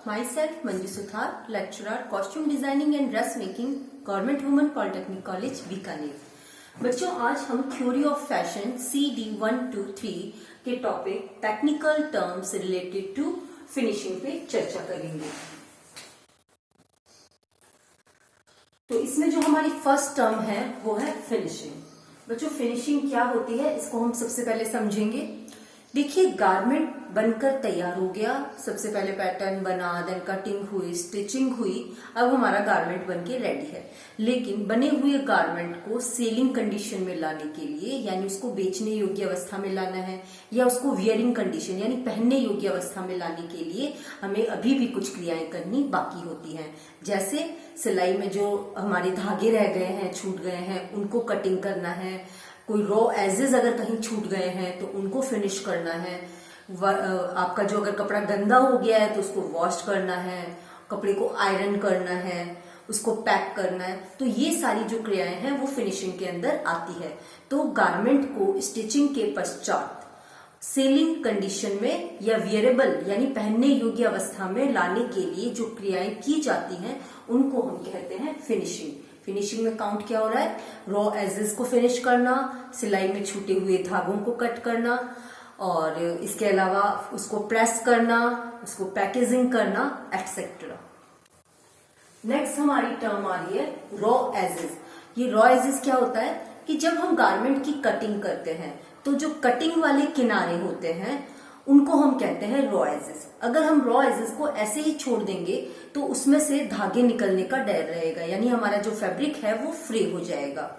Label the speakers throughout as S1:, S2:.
S1: Myself Manju Suthar, lecturer, costume designing and dress making, Government Women Polytechnic College, Bikaner. बच्चों, आज हम theory of fashion CD 1, 2, 3 के topic technical terms related to finishing पे चर्चा करेंगे। तो इसमें जो हमारी फर्स्ट टर्म है वो है फिनिशिंग। बच्चों, फिनिशिंग क्या होती है इसको हम सबसे पहले समझेंगे। देखिए, गारमेंट बनकर तैयार हो गया, सबसे पहले पैटर्न बना, देन कटिंग हुई, स्टिचिंग हुई, अब हमारा गारमेंट बनके रेडी है। लेकिन बने हुए गारमेंट को सेलिंग कंडीशन में लाने के लिए, यानी उसको बेचने योग्य अवस्था में लाना है, या उसको वियरिंग कंडीशन यानी पहनने योग्य अवस्था में लाने के लिए हमें अभी भी कुछ क्रियाएं करनी बाकी होती हैं। जैसे सिलाई में जो हमारे धागे रह गए हैं, छूट गए हैं, उनको कटिंग करना है। कोई रॉ एजेस अगर कहीं छूट गए हैं तो उनको फिनिश करना है। आपका जो अगर कपड़ा गंदा हो गया है तो उसको वॉश करना है, कपड़े को आयरन करना है, उसको पैक करना है। तो ये सारी जो क्रियाएं हैं वो फिनिशिंग के अंदर आती है। तो गारमेंट को स्टिचिंग के पश्चात सेलिंग कंडीशन में या वियरेबल यानी पहनने योग्य अवस्था में लाने के लिए जो क्रियाएं की जाती हैं उनको हम कहते हैं फिनिशिंग। फिनिशिंग में काउंट क्या हो रहा है? रॉ एजेस को फिनिश करना, सिलाई में छूटे हुए धागों को कट करना, और इसके अलावा उसको प्रेस करना, उसको पैकेजिंग करना, एटसेट्रा। नेक्स्ट हमारी टर्म आ रही है रॉ एजेस। ये रॉ एजेस क्या होता है कि जब हम गारमेंट की कटिंग करते हैं तो जो कटिंग वाले किनारे होते हैं उनको हम कहते हैं रॉ एजेस। अगर हम रॉ एजेस को ऐसे ही छोड़ देंगे तो उसमें से धागे निकलने का डर रहेगा, यानी हमारा जो फैब्रिक है वो फ्री हो जाएगा।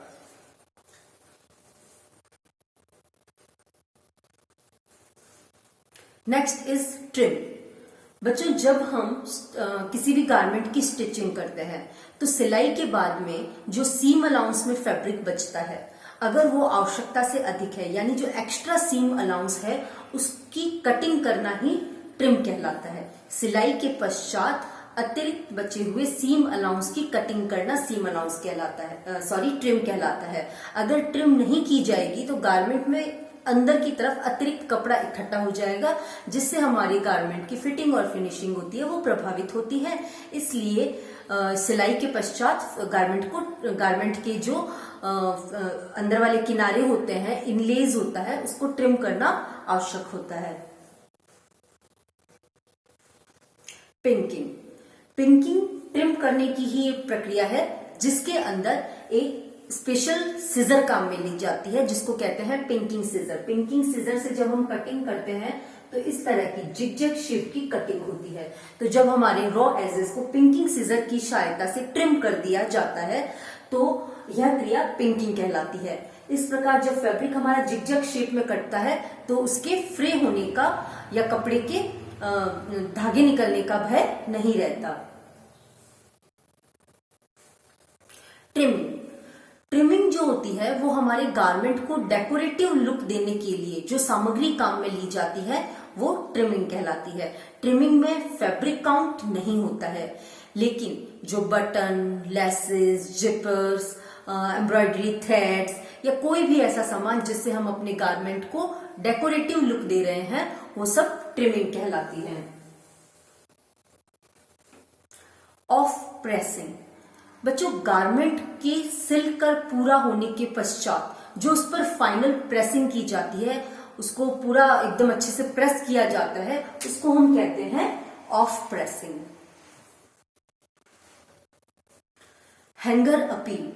S1: Next is trim. बच्चों, जब हम किसी भी गारमेंट की स्टिचिंग करते हैं तो सिलाई के बाद में जो सीम अलाउंस में फैब्रिक बचता है, अगर वो आवश्यकता से अधिक है, यानी जो एक्स्ट्रा सीम अलाउंस है उसकी कटिंग करना ही ट्रिम कहलाता है। सिलाई के पश्चात अतिरिक्त बचे हुए सीम अलाउंस की कटिंग करना सीम अलाउंस कहलाता है, ट्रिम कहलाता है। अगर ट्रिम नहीं की जाएगी तो गारमेंट में अंदर की तरफ अतिरिक्त कपड़ा इकट्ठा हो जाएगा, जिससे हमारी गारमेंट की फिटिंग और फिनिशिंग होती है वो प्रभावित होती है। इसलिए सिलाई के पश्चात गारमेंट के जो अंदर वाले किनारे होते हैं, इनलेज होता है, उसको ट्रिम करना आवश्यक होता है। पिंकिंग। पिंकिंग ट्रिम करने की ही एक प्रक्रिया है जिसके अंदर एक स्पेशल सीजर काम में ली जाती है, जिसको कहते हैं पिंकिंग सीजर। पिंकिंग सीजर से जब हम कटिंग करते हैं तो इस तरह की जिगजैग शेप की कटिंग होती है। तो जब हमारे रॉ एजेस को पिंकिंग सीजर की सहायता से ट्रिम कर दिया जाता है तो यह क्रिया पिंकिंग कहलाती है। इस प्रकार जब फैब्रिक हमारा जिगजैग शेप में कटता है तो उसके फ्रे होने का या कपड़े के धागे निकलने का भय नहीं रहता। ट्रिमिंग। ट्रिमिंग जो होती है वो हमारे गारमेंट को डेकोरेटिव लुक देने के लिए जो सामग्री काम में ली जाती है वो ट्रिमिंग कहलाती है। ट्रिमिंग में फैब्रिक काउंट नहीं होता है, लेकिन जो button, laces, zippers, embroidery threads या कोई भी ऐसा सामान जिससे हम अपने गारमेंट को डेकोरेटिव लुक दे रहे हैं वो सब ट्रिमिंग कहलाती है। Of pressing. बच्चों, गारमेंट के सिलकर पूरा होने के पश्चात जो उस पर फाइनल प्रेसिंग की जाती है, उसको पूरा एकदम अच्छे से प्रेस किया जाता है, उसको हम कहते हैं of pressing. Hanger appeal.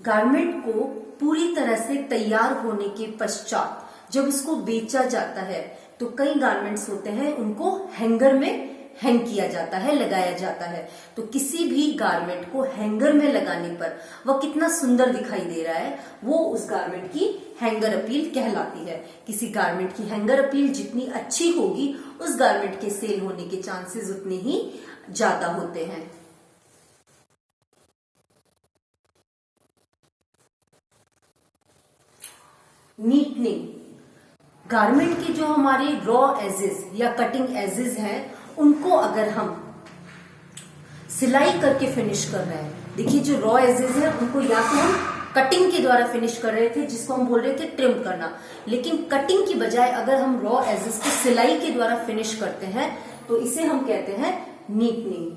S1: Garment को पूरी तरह से तैयार होने के पश्चात जब इसको बेचा जाता है तो कई गारमेंट्स होते हैं उनको हैंगर में हैंग किया जाता है, लगाया जाता है। तो किसी भी गारमेंट को हैंगर में लगाने पर वह कितना सुंदर दिखाई दे रहा है वो उस गारमेंट की हैंगर अपील कहलाती है। किसी गारमेंट की हैंगर अपील जितनी अच्छी होगी उस गारमेंट के सेल होने के चांसेस उतने ही ज्यादा होते हैं। नीटनिंग। गारमेंट के जो हमारे रॉ एजेस या कटिंग एजेस हैं उनको अगर हम सिलाई करके फिनिश कर रहे हैं, देखिए जो रॉ एजेस है उनको या तो हम कटिंग के द्वारा फिनिश कर रहे थे जिसको हम बोल रहे थे ट्रिम करना, लेकिन कटिंग की बजाय अगर हम रॉ एजेस को सिलाई के द्वारा फिनिश करते हैं तो इसे हम कहते हैं नीटनिंग।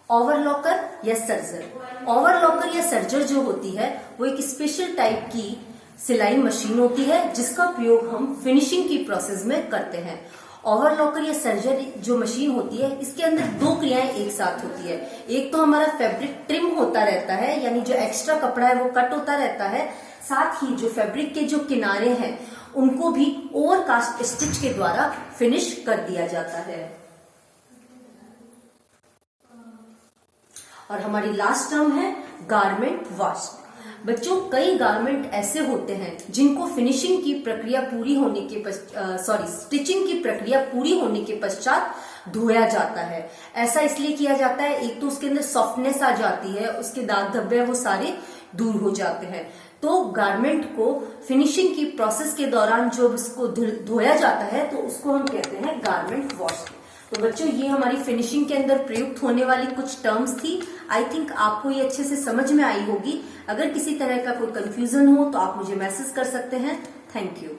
S1: ओवरलॉकर या सर्जर। ओवरलॉकर या सर्जर जो होती है वो एक स्पेशल टाइप की सिलाई मशीन होती है जिसका प्रयोग हम फिनिशिंग की प्रोसेस में करते हैं। ओवरलॉकर या सर्जर जो मशीन होती है इसके अंदर दो क्रियाएं एक साथ होती है। एक तो हमारा फैब्रिक ट्रिम होता रहता है, यानी जो एक्स्ट्रा कपड़ा है वो कट होता रहता है, साथ ही जो फैब्रिक के जो किनारे हैं उनको भी ओवरकास्ट स्टिच के द्वारा फिनिश कर दिया जाता है। और हमारी लास्ट टर्म है गारमेंट वॉश। बच्चों, कई गारमेंट ऐसे होते हैं जिनको फिनिशिंग की प्रक्रिया पूरी होने के स्टिचिंग की प्रक्रिया पूरी होने के पश्चात धोया जाता है। ऐसा इसलिए किया जाता है, एक तो उसके अंदर सॉफ्टनेस आ जाती है, उसके दाग धब्बे वो सारे दूर हो जाते हैं। तो गारमेंट को फिनिशिंग की प्रोसेस के दौरान जो उसको धोया जाता है तो उसको हम कहते हैं गारमेंट वॉश। तो बच्चों, ये हमारी फिनिशिंग के अंदर प्रयुक्त होने वाली कुछ टर्म्स थी। आई थिंक आपको ये अच्छे से समझ में आई होगी। अगर किसी तरह का कोई कंफ्यूजन हो तो आप मुझे मैसेज कर सकते हैं। Thank you.